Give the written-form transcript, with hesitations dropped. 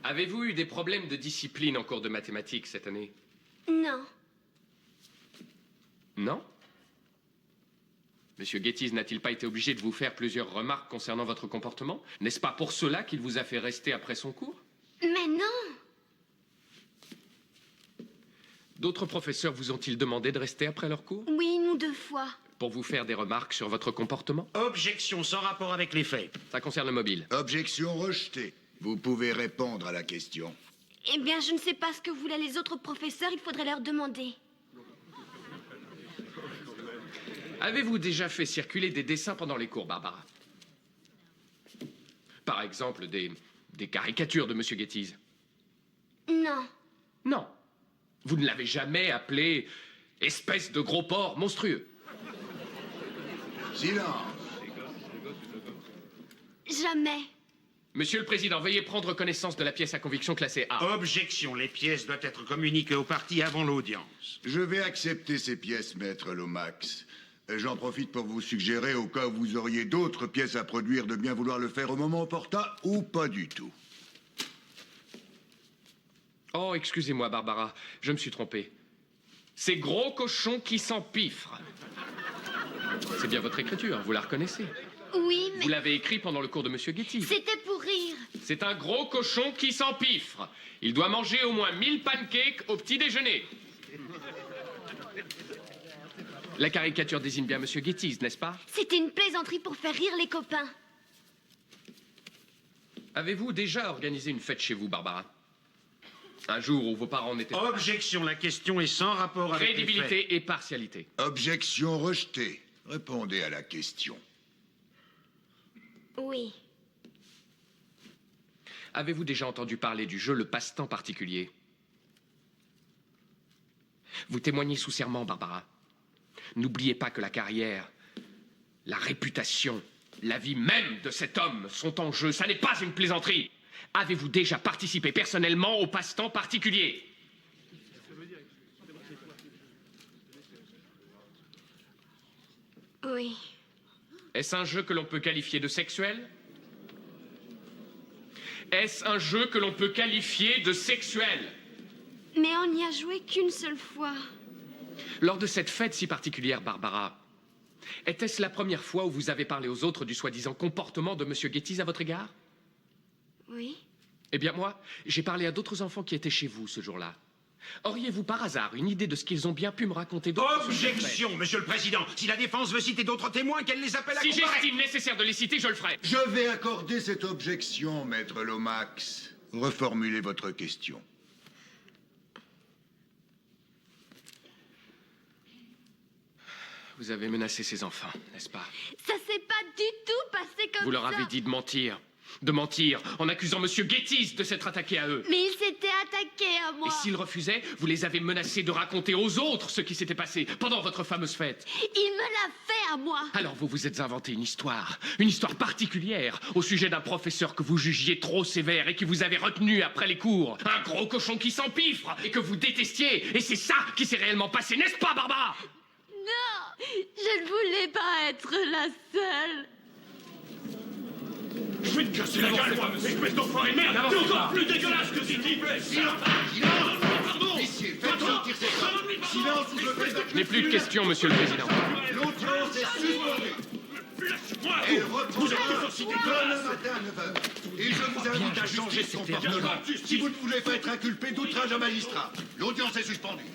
Avez-vous eu des problèmes de discipline en cours de mathématiques cette année? Non. Non? Monsieur Gettys n'a-t-il pas été obligé de vous faire plusieurs remarques concernant votre comportement? N'est-ce pas pour cela qu'il vous a fait rester après son cours? Mais non. D'autres professeurs vous ont-ils demandé de rester après leur cours? Oui, nous 2 fois. Pour vous faire des remarques sur votre comportement? Objection sans rapport avec les faits. Ça concerne le mobile. Objection rejetée. Vous pouvez répondre à la question. Eh bien, je ne sais pas ce que voulaient les autres professeurs, il faudrait leur demander. Avez-vous déjà fait circuler des dessins pendant les cours, Barbara? Par exemple, des caricatures de Monsieur Gettys? Non. Non. Vous ne l'avez jamais appelé espèce de gros porc monstrueux? Silence. Jamais. Monsieur le Président, veuillez prendre connaissance de la pièce à conviction classée A. Objection, les pièces doivent être communiquées aux parties avant l'audience. Je vais accepter ces pièces, maître Lomax. J'en profite pour vous suggérer, au cas où vous auriez d'autres pièces à produire, de bien vouloir le faire au moment opportun ou pas du tout. Oh, excusez-moi, Barbara, je me suis trompé. C'est gros cochon qui s'empiffre. C'est bien votre écriture, vous la reconnaissez. Oui, mais Vous l'avez écrit pendant le cours de Monsieur Gettys. c'était pour rire. C'est un gros cochon qui s'empiffre. Il doit manger au moins 1000 pancakes au petit déjeuner. La caricature désigne bien Monsieur Gettys, n'est-ce pas? C'était une plaisanterie pour faire rire les copains. Avez-vous déjà organisé une fête chez vous, Barbara? Un jour où vos parents n'étaient pas là. Objection, la question est sans rapport avec les faits. Crédibilité et partialité. Objection rejetée. Répondez à la question. Oui. Avez-vous déjà entendu parler du jeu Le Passe-Temps particulier? Vous témoignez sous serment, Barbara. N'oubliez pas que la carrière, la réputation, la vie même de cet homme sont en jeu. Ça n'est pas une plaisanterie. Avez-vous déjà participé personnellement au passe-temps particulier? Oui. Est-ce un jeu que l'on peut qualifier de sexuel? Est-ce un jeu que l'on peut qualifier de sexuel? Mais on n'y a joué qu'une seule fois. Lors de cette fête si particulière, Barbara, était-ce la première fois où vous avez parlé aux autres du soi-disant comportement de Monsieur Gettys à votre égard? Oui. Eh bien, moi, j'ai parlé à d'autres enfants qui étaient chez vous ce jour-là. Auriez-vous par hasard une idée de ce qu'ils ont bien pu me raconter d'autres? Objection, Monsieur le Président. Si la défense veut citer d'autres témoins, qu'elle les appelle à Si comparaître. j'estime nécessaire de les citer, je le ferai. Je vais accorder cette objection, maître Lomax. Reformulez votre question. Vous avez menacé ces enfants, n'est-ce pas? Ça s'est pas du tout passé comme ça. Vous leur avez dit de mentir. De mentir en accusant Monsieur Gettys de s'être attaqué à eux. Mais ils s'étaient attaqués à moi. Et s'ils refusaient, vous les avez menacés de raconter aux autres ce qui s'était passé pendant votre fameuse fête. Il me l'a fait à moi. Alors vous vous êtes inventé une histoire particulière, au sujet d'un professeur que vous jugiez trop sévère et qui vous avait retenu après les cours. Un gros cochon qui s'empiffre et que vous détestiez. Et c'est ça qui s'est réellement passé, n'est-ce pas, Barbara? Non, je ne voulais pas être la seule. Je vais te casser la gueule, moi, espèce d'enfoiré de merde! T'es encore plus dégueulasse que si t'y plaît! Pardon! Messieurs, faites sortir ces femmes. Silence ou je fais... Je n'ai plus de questions, Monsieur le Président. L'audience est suspendue. Laisse-moi! Elle reprend demain matin à 9h. Et je vous invite à changer de comportement si vous ne voulez pas être inculpé d'outrage à magistrat. L'audience est suspendue.